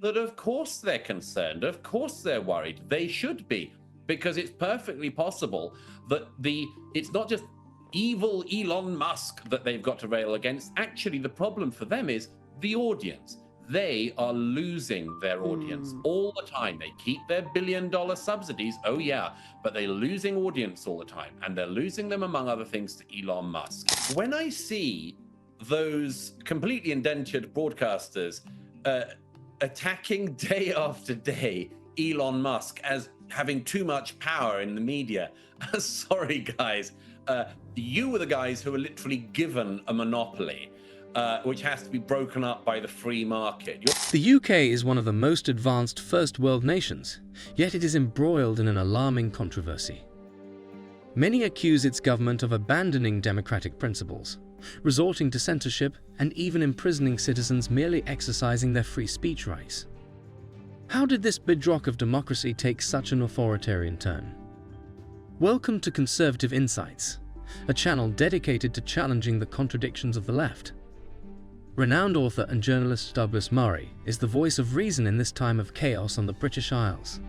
that of course they're concerned, of course they're worried. They should be, because it's perfectly possible that it's not just evil Elon Musk that they've got to rail against. Actually, the problem for them is the audience. They are losing their audience all the time. They keep their billion-dollar subsidies, oh yeah, but they're losing audience all the time, and they're losing them, among other things, to Elon Musk. When I see those completely indentured broadcasters attacking day after day Elon Musk as having too much power in the media, sorry guys, you were the guys who were literally given a monopoly, which has to be broken up by the free market. The UK is one of the most advanced first world nations, yet it is embroiled in an alarming controversy. Many accuse its government of abandoning democratic principles, resorting to censorship and even imprisoning citizens merely exercising their free speech rights. How did this bedrock of democracy take such an authoritarian turn? Welcome to Conservative Insights, a channel dedicated to challenging the contradictions of the left. Renowned author and journalist Douglas Murray is the voice of reason in this time of chaos on the British Isles.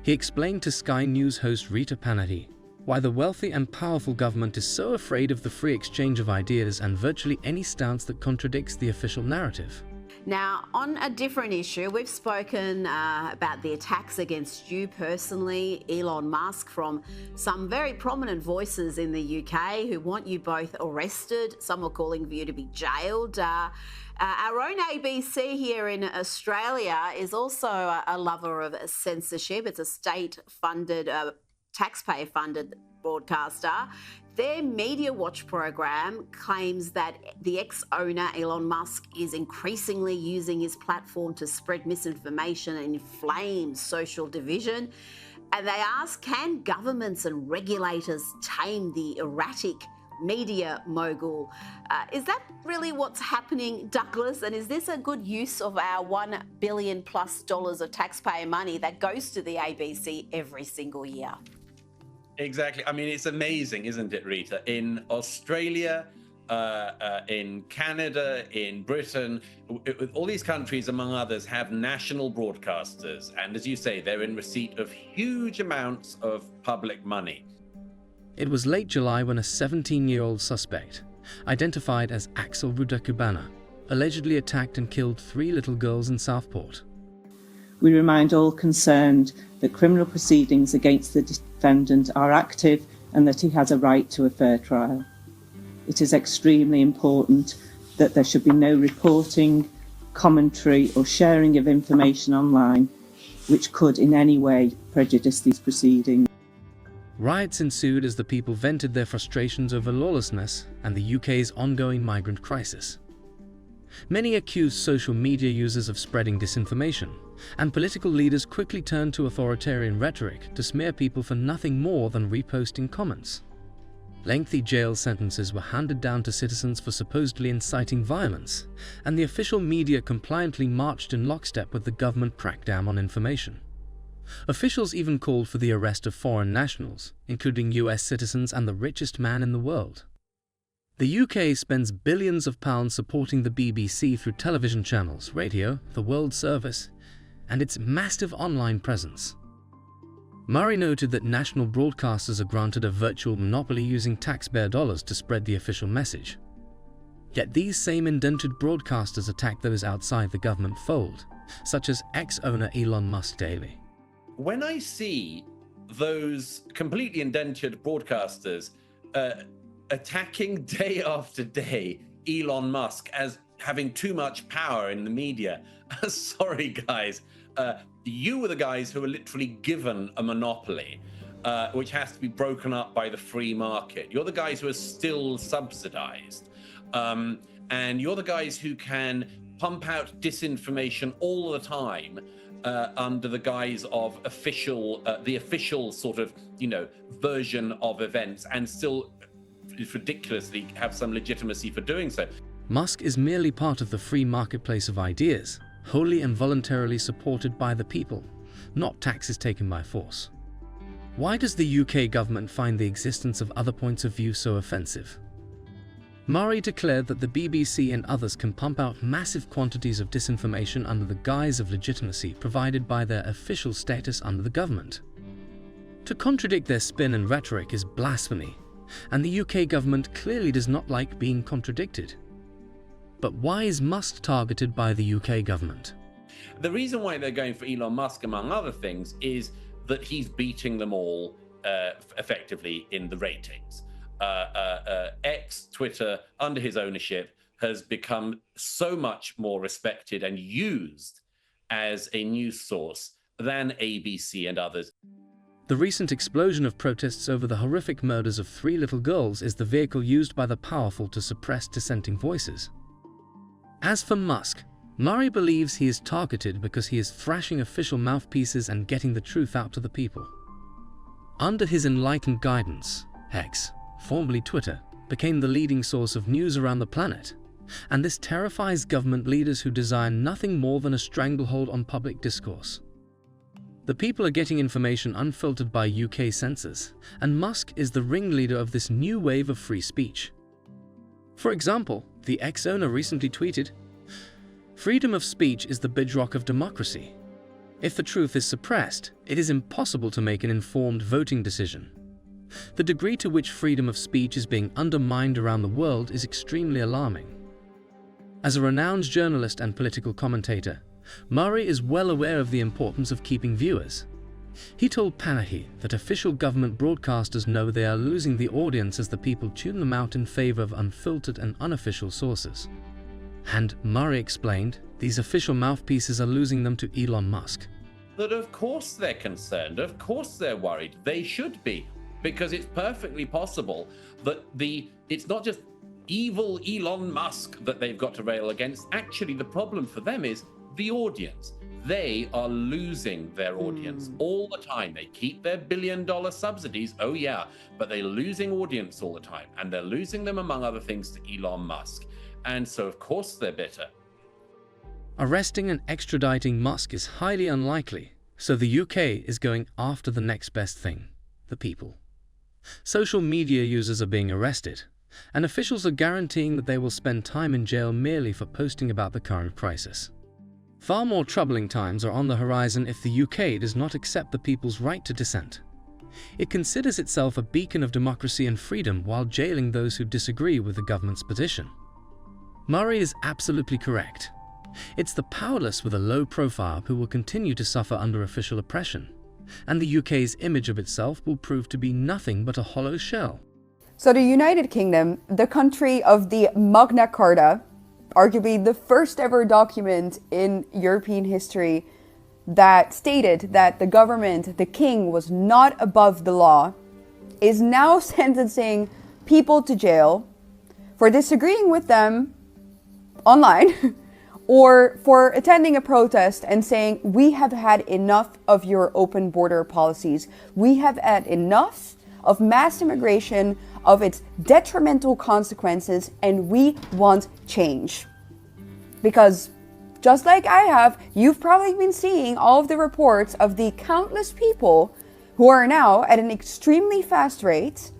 He explained to Sky News host Rita Panahi why the wealthy and powerful government is so afraid of the free exchange of ideas and virtually any stance that contradicts the official narrative. Now, on a different issue, we've spoken about the attacks against you personally, Elon Musk, from some very prominent voices in the UK who want you both arrested. Some are calling for you to be jailed. Our own ABC here in Australia is also a lover of censorship. It's a state-funded, taxpayer-funded broadcaster. Their Media Watch program claims that the ex-owner, Elon Musk, is increasingly using his platform to spread misinformation and inflame social division. And they ask, can governments and regulators tame the erratic media mogul? Is that really what's happening, Douglas? And is this a good use of our $1 billion+ of taxpayer money that goes to the ABC every single year? Exactly. I mean, it's amazing, isn't it, Rita? In Australia, in Canada, in Britain, all these countries, among others, have national broadcasters. And as you say, they're in receipt of huge amounts of public money. It was late July when a 17-year-old suspect, identified as Axel Rudakubana, allegedly attacked and killed 3 little girls in Southport. We remind all concerned that criminal proceedings against the defendant are active and that he has a right to a fair trial. It is extremely important that there should be no reporting, commentary or sharing of information online which could in any way prejudice these proceedings. Riots ensued as the people vented their frustrations over lawlessness and the UK's ongoing migrant crisis. Many accused social media users of spreading disinformation, and political leaders quickly turned to authoritarian rhetoric to smear people for nothing more than reposting comments. Lengthy jail sentences were handed down to citizens for supposedly inciting violence, and the official media compliantly marched in lockstep with the government crackdown on information. Officials even called for the arrest of foreign nationals, including US citizens and the richest man in the world. The UK spends billions of pounds supporting the BBC through television channels, radio, the World Service, and its massive online presence. Murray noted that national broadcasters are granted a virtual monopoly using taxpayer dollars to spread the official message. Yet these same indentured broadcasters attack those outside the government fold, such as ex-owner Elon Musk daily. When I see those completely indentured broadcasters attacking day after day Elon Musk as having too much power in the media, sorry guys, you were the guys who were literally given a monopoly, which has to be broken up by the free market. You're the guys who are still subsidized. And you're the guys who can pump out disinformation all the time under the guise of the official sort of, version of events, and still ridiculously have some legitimacy for doing so. Musk is merely part of the free marketplace of ideas, wholly and voluntarily supported by the people, not taxes taken by force. Why does the UK government find the existence of other points of view so offensive? Murray declared that the BBC and others can pump out massive quantities of disinformation under the guise of legitimacy provided by their official status under the government. To contradict their spin and rhetoric is blasphemy, and the UK government clearly does not like being contradicted. But why is Musk targeted by the UK government? The reason why they're going for Elon Musk, among other things, is that he's beating them all effectively in the ratings. X, Twitter, under his ownership, has become so much more respected and used as a news source than ABC and others. The recent explosion of protests over the horrific murders of 3 little girls is the vehicle used by the powerful to suppress dissenting voices. As for Musk, Murray believes he is targeted because he is thrashing official mouthpieces and getting the truth out to the people. Under his enlightened guidance, X, formerly Twitter, became the leading source of news around the planet, and this terrifies government leaders who desire nothing more than a stranglehold on public discourse. The people are getting information unfiltered by UK censors, and Musk is the ringleader of this new wave of free speech. For example, the X owner recently tweeted, "Freedom of speech is the bedrock of democracy. If the truth is suppressed, it is impossible to make an informed voting decision." The degree to which freedom of speech is being undermined around the world is extremely alarming. As a renowned journalist and political commentator, Murray is well aware of the importance of keeping viewers. He told Panahi that official government broadcasters know they are losing the audience as the people tune them out in favor of unfiltered and unofficial sources. And Murray explained, these official mouthpieces are losing them to Elon Musk. That of course they're concerned, of course they're worried, they should be, because it's perfectly possible that it's not just evil Elon Musk that they've got to rail against. Actually, the problem for them is the audience. They are losing their audience all the time. They keep their billion-dollar subsidies, oh yeah, but they're losing audience all the time, and they're losing them, among other things, to Elon Musk. And so, of course, they're bitter. Arresting and extraditing Musk is highly unlikely, so the UK is going after the next best thing, the people. Social media users are being arrested, and officials are guaranteeing that they will spend time in jail merely for posting about the current crisis. Far more troubling times are on the horizon if the UK does not accept the people's right to dissent. It considers itself a beacon of democracy and freedom while jailing those who disagree with the government's position. Murray is absolutely correct. It's the powerless with a low profile who will continue to suffer under official oppression, and the UK's image of itself will prove to be nothing but a hollow shell. So the United Kingdom, the country of the Magna Carta, arguably the first ever document in European history that stated that the government, the king, was not above the law, is now sentencing people to jail for disagreeing with them online or for attending a protest and saying, we have had enough of your open border policies. We have had enough of mass immigration, of its detrimental consequences, and we want change. Because just like I have, you've probably been seeing all of the reports of the countless people who are now at an extremely fast rate,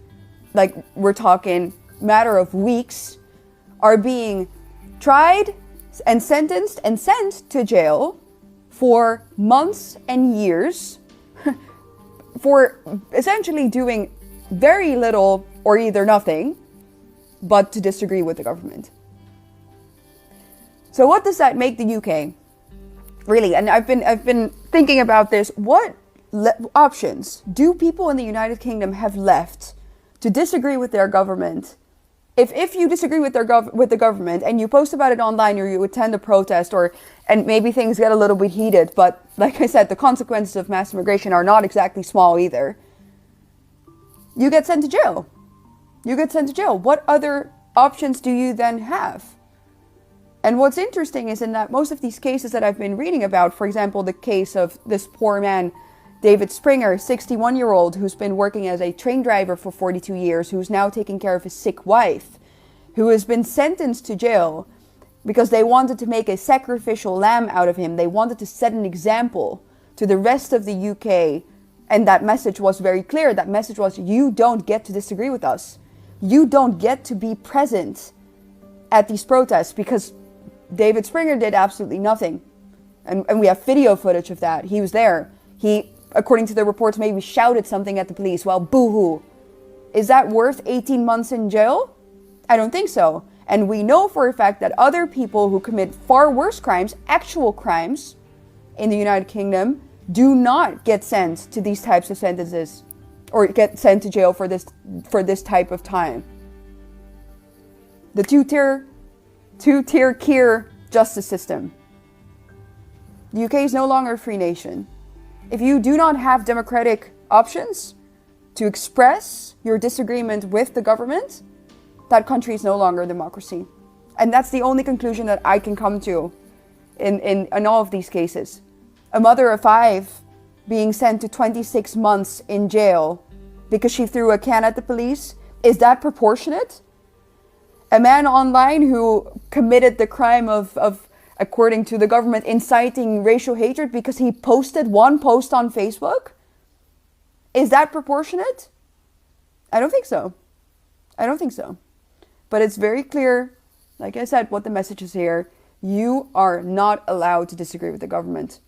like we're talking matter of weeks, are being tried and sentenced and sent to jail for months and years for essentially doing very little or either nothing but to disagree with the government. So what does that make the UK? Really, and I've been thinking about this. What options do people in the United Kingdom have left to disagree with their government? If you disagree with the government and you post about it online or you attend a protest and maybe things get a little bit heated, but like I said, the consequences of mass immigration are not exactly small either. You get sent to jail. You get sent to jail. What other options do you then have? And what's interesting is in that most of these cases that I've been reading about, for example, the case of this poor man, David Springer, 61-year-old, who's been working as a train driver for 42 years, who's now taking care of his sick wife, who has been sentenced to jail because they wanted to make a sacrificial lamb out of him. They wanted to set an example to the rest of the UK. And that message was very clear. That message was, you don't get to disagree with us. You don't get to be present at these protests, because David Springer did absolutely nothing. And we have video footage of that. He was there. He, according to the reports, maybe shouted something at the police. Well, boo-hoo. Is that worth 18 months in jail? I don't think so. And we know for a fact that other people who commit far worse crimes, actual crimes, in the United Kingdom, do not get sent to these types of sentences or get sent to jail for this type of time. The two-tier Keir justice system. The UK is no longer a free nation. If you do not have democratic options to express your disagreement with the government, that country is no longer a democracy. And that's the only conclusion that I can come to in all of these cases. A mother of 5 being sent to 26 months in jail because she threw a can at the police, is that proportionate? A man online who committed the crime of according to the government, inciting racial hatred because he posted one post on Facebook? Is that proportionate? I don't think so. I don't think so. But it's very clear, like I said, what the message is here. You are not allowed to disagree with the government.